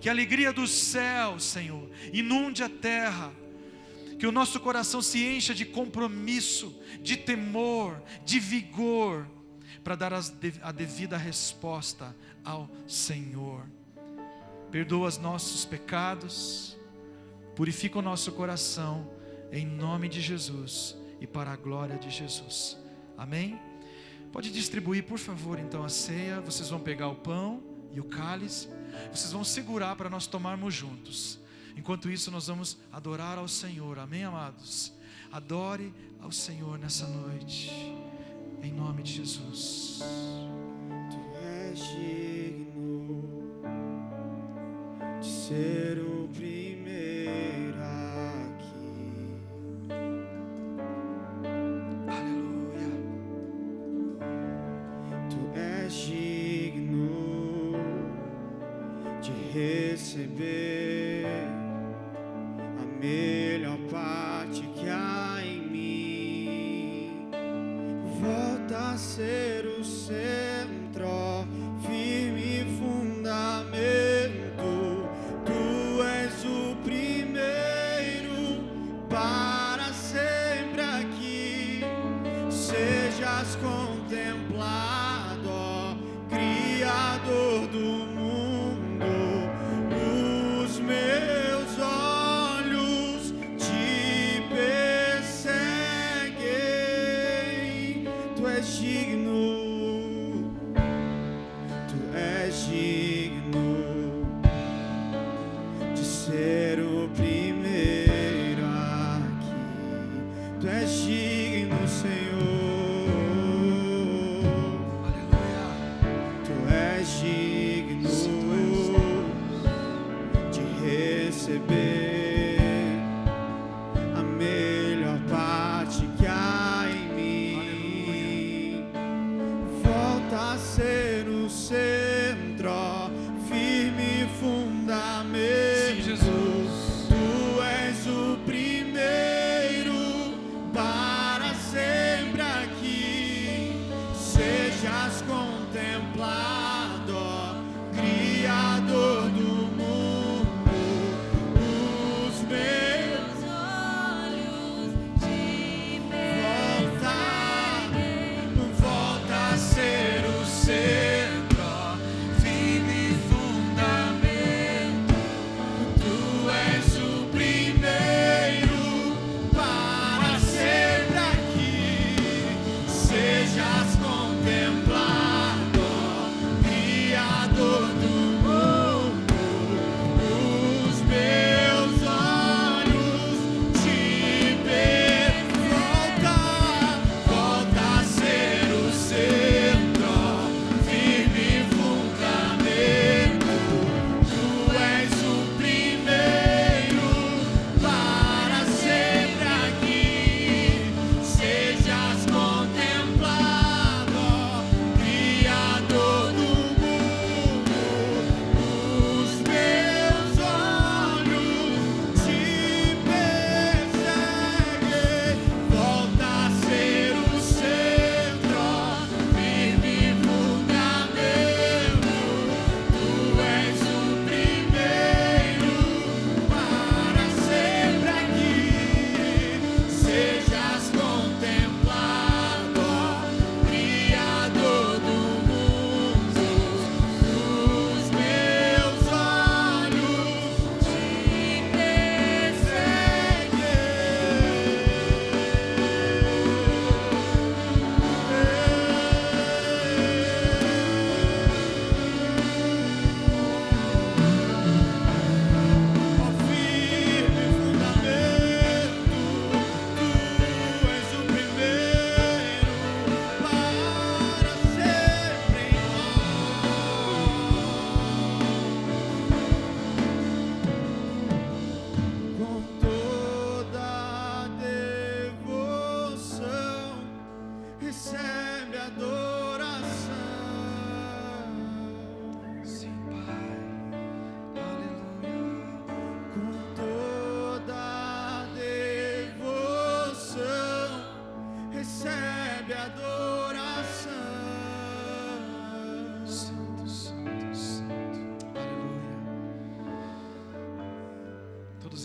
Que a alegria do céu, Senhor, inunde a terra. Que o nosso coração se encha de compromisso, de temor, de vigor, para dar a devida resposta ao Senhor. Perdoa os nossos pecados, purifica o nosso coração, em nome de Jesus e para a glória de Jesus. Amém? Pode distribuir, por favor, então a ceia. Vocês vão pegar o pão e o cálice, vocês vão segurar para nós tomarmos juntos. Enquanto isso, nós vamos adorar ao Senhor. Amém, amados? Adore ao Senhor nessa noite, em nome de Jesus. Tu és digno de ser o primeiro aqui. Aleluia. Tu és digno de receber a melhor parte que há em mim. Volta a ser o centro, firme fundamento. Tu és o primeiro para sempre aqui. Sejas contemplado, ó Criador do mundo. Os meus olhos te perseguem. Tu és digno, tu és digno de ser o primeiro aqui. Tu és digno, Senhor. Aleluia. Tu és digno de receber a melhor parte que há em mim. Volta a ser o centro, firme fundamento. Sim, Jesus.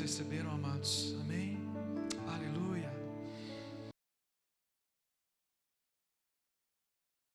receberam, amados? Amém?